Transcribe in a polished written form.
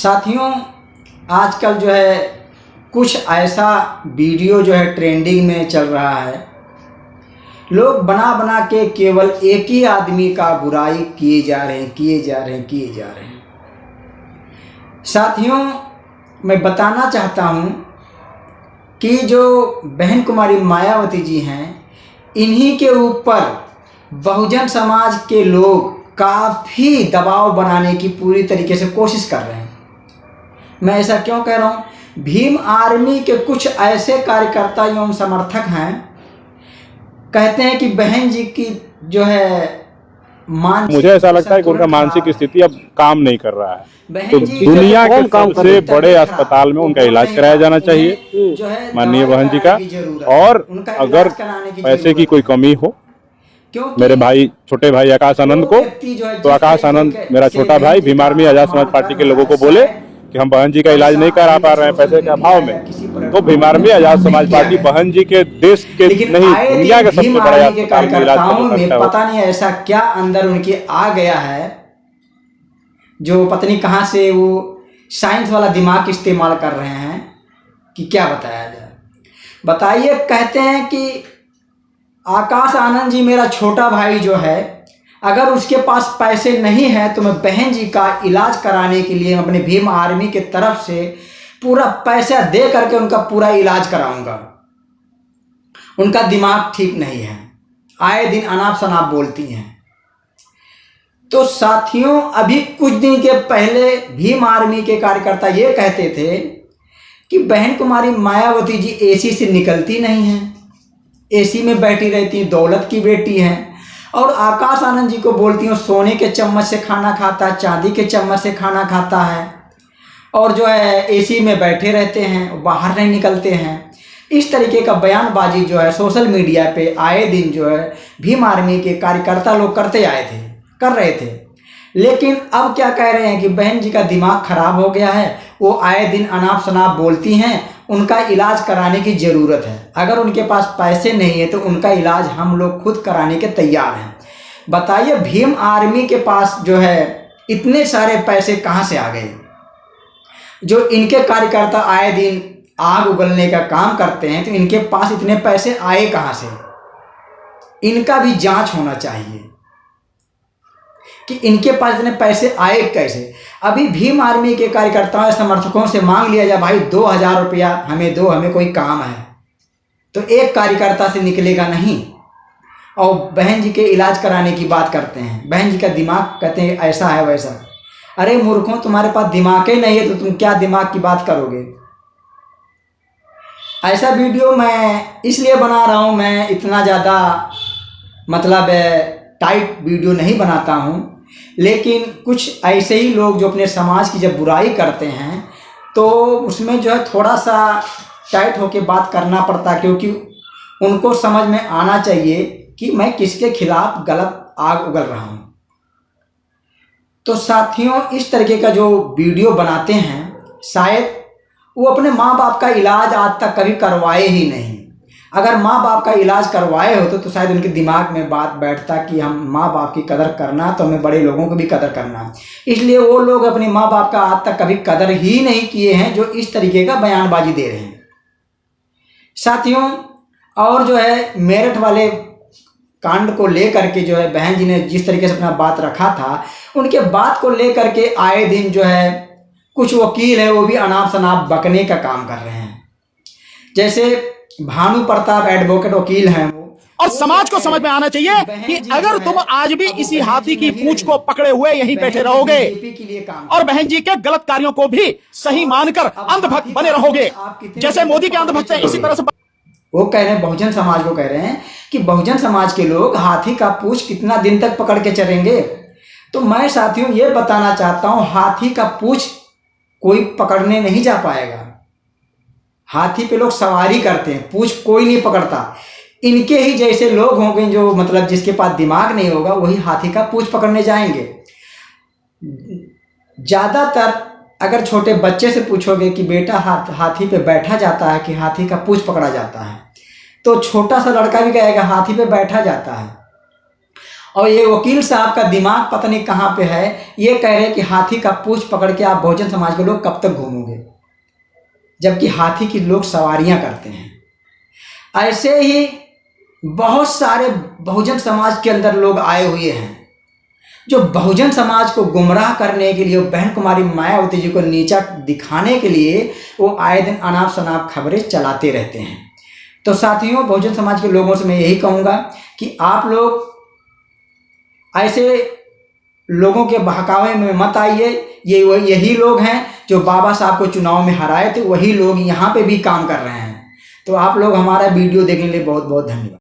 साथियों, आजकल जो है कुछ ऐसा वीडियो जो है ट्रेंडिंग में चल रहा है। लोग बना बना के केवल एक ही आदमी का बुराई किए जा रहे हैं। साथियों, मैं बताना चाहता हूँ कि जो बहन कुमारी मायावती जी हैं, इन्हीं के ऊपर बहुजन समाज के लोग काफ़ी दबाव बनाने की पूरी तरीके से कोशिश कर रहे हैं। मैं ऐसा क्यों कह रहा हूँ? भीम आर्मी के कुछ ऐसे कार्यकर्ता एवं समर्थक हैं, कहते हैं कि बहन जी की जो है मुझे ऐसा लगता है कि उनका मानसिक स्थिति अब काम नहीं कर रहा है, तो दुनिया के सबसे बड़े अस्पताल में उनका इलाज कराया जाना चाहिए माननीय बहन जी का। और अगर पैसे की कोई कमी हो मेरे भाई छोटे भाई आकाश आनंद को, तो आकाश आनंद मेरा छोटा भाई भीम आर्मी आजाद समाज पार्टी के लोगों को बोले कि हम बहन जी का इलाज नहीं करा पा रहे हैं पैसे के अभाव में, तो भीम आर्मी आजाद समाज पार्टी बहन जी के देश के नहीं दुनिया के सबसे बड़े अस्पताल में इलाज कर सकता है। पता नहीं ऐसा क्या अंदर उनके आ गया है, जो पत्नी कहाँ से वो साइंस वाला दिमाग इस्तेमाल कर रहे हैं कि क्या बताया जाए। बताइए, कहते हैं कि आकाश आनंद जी मेरा छोटा भाई जो है, अगर उसके पास पैसे नहीं हैं तो मैं बहन जी का इलाज कराने के लिए अपने भीम आर्मी के तरफ से पूरा पैसा दे करके उनका पूरा इलाज कराऊंगा। उनका दिमाग ठीक नहीं है, आए दिन अनाप शनाप बोलती हैं। तो साथियों, अभी कुछ दिन के पहले भीम आर्मी के कार्यकर्ता ये कहते थे कि बहन कुमारी मायावती जी एसी से निकलती नहीं हैं, एसी में बैठी रहती, दौलत की बेटी हैं। और आकाश आनंद जी को बोलती हूँ सोने के चम्मच से खाना खाता है, चांदी के चम्मच से खाना खाता है, और जो है एसी में बैठे रहते हैं, बाहर नहीं निकलते हैं। इस तरीके का बयानबाजी जो है सोशल मीडिया पे आए दिन जो है भीम आर्मी के कार्यकर्ता लोग कर रहे थे। लेकिन अब क्या कह रहे हैं कि बहन जी का दिमाग खराब हो गया है, वो आए दिन अनाप शनाप बोलती हैं, उनका इलाज कराने की ज़रूरत है। अगर उनके पास पैसे नहीं है तो उनका इलाज हम लोग खुद कराने के तैयार हैं। बताइए, भीम आर्मी के पास जो है इतने सारे पैसे कहाँ से आ गए? जो इनके कार्यकर्ता आए दिन आग उगलने का काम करते हैं, तो इनके पास इतने पैसे आए कहाँ से? इनका भी जांच होना चाहिए कि इनके पास इतने पैसे आए कैसे। अभी भीम आर्मी के कार्यकर्ताओं समर्थकों से मांग लिया जाए, भाई 2000 रुपया हमें दो, हमें कोई काम है, तो एक कार्यकर्ता से निकलेगा नहीं। और बहन जी के इलाज कराने की बात करते हैं, बहन जी का दिमाग कहते हैं ऐसा है वैसा। अरे मूर्खों, तुम्हारे पास दिमाग ही नहीं है तो तुम क्या दिमाग की बात करोगे? ऐसा वीडियो मैं इसलिए बना रहा हूँ, मैं इतना ज़्यादा मतलब टाइट वीडियो नहीं बनाता हूँ, लेकिन कुछ ऐसे ही लोग जो अपने समाज की जब बुराई करते हैं तो उसमें जो है थोड़ा सा टाइट होके बात करना पड़ता है, क्योंकि उनको समझ में आना चाहिए कि मैं किसके खिलाफ गलत आग उगल रहा हूँ। तो साथियों, इस तरीके का जो वीडियो बनाते हैं, शायद वो अपने माँ बाप का इलाज आज तक कभी करवाए ही नहीं। अगर माँ बाप का इलाज करवाए होते तो शायद उनके दिमाग में बात बैठता कि हम माँ बाप की कदर करना तो हमें बड़े लोगों को भी कदर करना। इसलिए वो लोग अपने माँ बाप का आज तक कभी कदर ही नहीं किए हैं, जो इस तरीके का बयानबाजी दे रहे हैं। साथियों, और जो है मेरठ वाले कांड को लेकर के जो है बहन जी ने जिस तरीके से अपना बात रखा था, उनके बात को लेकर के आए दिन जो है कुछ वकील है वो भी अनाप शनाप बकने का काम कर रहे हैं। जैसे भानु प्रताप एडवोकेट वकील हैं वो। और समाज को समझ में आना चाहिए कि अगर तुम आज भी इसी हाथी की पूंछ को पकड़े हुए यहीं बैठे रहोगे और बहन जी के गलत कार्यों को भी सही मानकर अंधभक्त बने रहोगे, जैसे मोदी के अंधभक्त हैं, इसी तरह से वो कह रहे हैं, बहुजन समाज को कह रहे हैं कि बहुजन समाज के लोग हाथी का पूंछ कितना दिन तक पकड़ के चलेंगे। तो मैं साथियों ये बताना चाहता हूँ, हाथी का पूंछ कोई पकड़ने नहीं जा पाएगा। हाथी पे लोग सवारी करते हैं, पूंछ कोई नहीं पकड़ता। इनके ही जैसे लोग होंगे जो मतलब जिसके पास दिमाग नहीं होगा, वही हाथी का पूंछ पकड़ने जाएंगे। ज़्यादातर अगर छोटे बच्चे से पूछोगे कि बेटा हाथी पे बैठा जाता है कि हाथी का पूंछ पकड़ा जाता है, तो छोटा सा लड़का भी कहेगा हाथी पे बैठा जाता है। और ये वकील साहब का दिमाग पता नहीं कहाँ पे है, ये कह रहे हैं कि हाथी का पूंछ पकड़ के आप बहुजन समाज के लोग कब तक घूमोगे, जबकि हाथी की लोग सवारियां करते हैं। ऐसे ही बहुत सारे बहुजन समाज के अंदर लोग आए हुए हैं जो बहुजन समाज को गुमराह करने के लिए, बहन कुमारी मायावती जी को नीचा दिखाने के लिए वो आए दिन अनाप शनाप खबरें चलाते रहते हैं। तो साथियों, बहुजन समाज के लोगों से मैं यही कहूँगा कि आप लोग ऐसे लोगों के बहकावे में मत आइए। यही लोग हैं जो बाबा साहब को चुनाव में हराए थे, वही लोग यहाँ पे भी काम कर रहे हैं। तो आप लोग हमारा वीडियो देखने के लिए बहुत बहुत धन्यवाद।